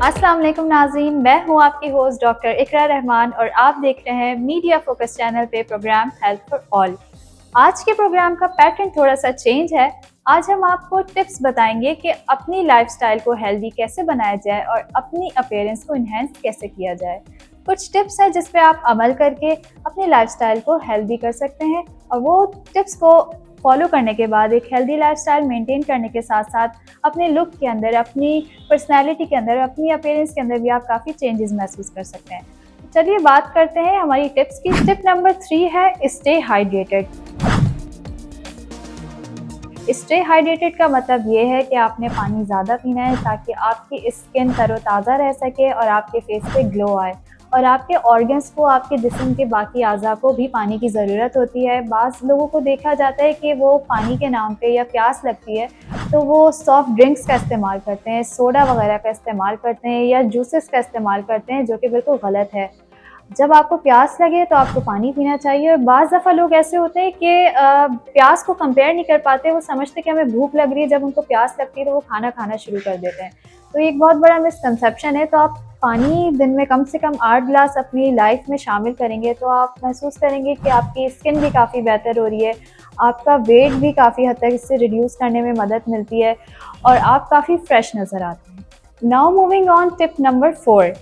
अस्सलाम वालेकुम नाज़रीन, मैं हूँ आपकी होस्ट डॉक्टर इकरा रहमान और आप देख रहे हैं मीडिया फोकस चैनल पे प्रोग्राम हेल्थ फॉर ऑल। आज के प्रोग्राम का पैटर्न थोड़ा सा चेंज है। आज हम आपको टिप्स बताएंगे कि अपनी लाइफस्टाइल को हेल्दी कैसे बनाया जाए और अपनी अपीयरेंस को इन्हेंस कैसे किया जाए। कुछ टिप्स हैं जिस पे आप अमल करके अपनी लाइफस्टाइल को हेल्दी कर सकते हैं और वो टिप्स को फॉलो करने के बाद एक हेल्दी लाइफस्टाइल मेंटेन करने के साथ साथ अपने लुक के अंदर, अपनी पर्सनैलिटी के अंदर, अपनी अपीयरेंस के अंदर भी आप काफ़ी चेंजेस महसूस कर सकते हैं। चलिए बात करते हैं हमारी टिप्स की। टिप नंबर 3 है स्टे हाइड्रेटेड। स्टे हाइड्रेटेड का मतलब ये है कि आपने पानी ज़्यादा पीना है ताकि आपकी स्किन तरोताज़ा रह सके और आपके फेस पे ग्लो आए और आपके ऑर्गन्स को, आपके जिस्म के बाकी अज़ा को भी पानी की ज़रूरत होती है। बाज़ लोगों को देखा जाता है कि वो पानी के नाम पे या प्यास लगती है तो वो सॉफ्ट ड्रिंक्स का इस्तेमाल करते हैं, सोडा वगैरह का इस्तेमाल करते हैं या जूसेस का इस्तेमाल करते हैं, जो कि बिल्कुल गलत है। जब आपको प्यास लगे तो आपको पानी पीना चाहिए। और बाज़ दफ़ा लोग ऐसे होते हैं कि प्यास को कंपेयर नहीं कर पाते, वो समझते कि हमें भूख लग रही है, जब उनको प्यास लगती है तो वो खाना खाना शुरू कर देते हैं। तो ये एक बहुत बड़ा मिसकंसेप्शन है। तो आप पानी दिन में कम से कम 8 गिलास अपनी लाइफ में शामिल करेंगे तो आप महसूस करेंगे कि आपकी स्किन भी काफ़ी बेहतर हो रही है, आपका वेट भी काफ़ी हद तक इससे रिड्यूस करने में मदद मिलती है और आप काफ़ी फ्रेश नज़र आते हैं। Now moving on tip number 4।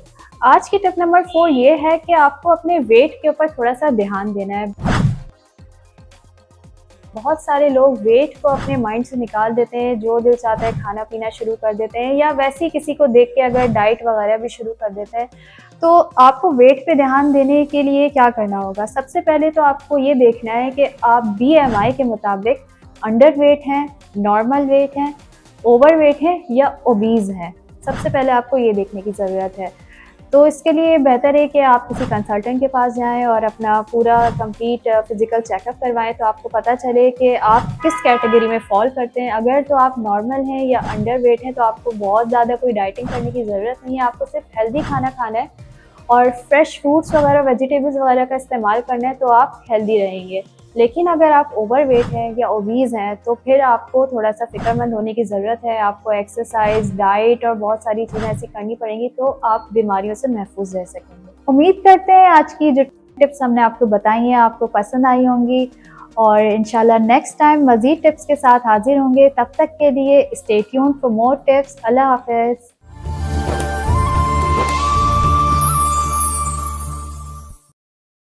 आज की टिप नंबर 4 ये है कि आपको अपने वेट के ऊपर थोड़ा सा ध्यान देना है। बहुत सारे लोग वेट को अपने माइंड से निकाल देते हैं, जो दिल चाहता है खाना पीना शुरू कर देते हैं या वैसे ही किसी को देख के अगर डाइट वगैरह भी शुरू कर देते हैं। तो आपको वेट पे ध्यान देने के लिए क्या करना होगा? सबसे पहले तो आपको ये देखना है कि आप बीएमआई के मुताबिक अंडर वेट हैं, नॉर्मल वेट हैं, ओवर वेट हैं या ओबीज़ हैं। सबसे पहले आपको ये देखने की ज़रूरत है। तो इसके लिए बेहतर है कि आप किसी कंसल्टेंट के पास जाएँ और अपना पूरा कंप्लीट फिज़िकल चेकअप करवाएँ, तो आपको पता चले कि आप किस कैटेगरी में फ़ॉल करते हैं। अगर तो आप नॉर्मल हैं या अंडर वेट हैं तो आपको बहुत ज़्यादा कोई डाइटिंग करने की ज़रूरत नहीं है, आपको सिर्फ हेल्दी खाना खाना है और फ्रेश फ्रूट्स वगैरह, वेजिटेबल्स वगैरह का इस्तेमाल करना है, तो आप हेल्दी रहेंगे। लेकिन अगर आप ओवर वेट हैं या ओबीज़ हैं तो फिर आपको थोड़ा-सा फ़िक्रमंद होने की ज़रूरत है। आपको एक्सरसाइज़, डाइट और बहुत सारी चीज़ें ऐसी करनी पड़ेंगी तो आप बीमारियों से महफूज़ रह सकेंगे। उम्मीद करते हैं आज की जो टिप्स हमने आपको बताई हैं आपको पसंद आई होंगी और इंशाल्लाह नेक्स्ट टाइम मज़ीद टिप्स के साथ हाज़िर होंगे। तब तक के लिए stay tuned for more tips. अल्लाह हाफ़िज़।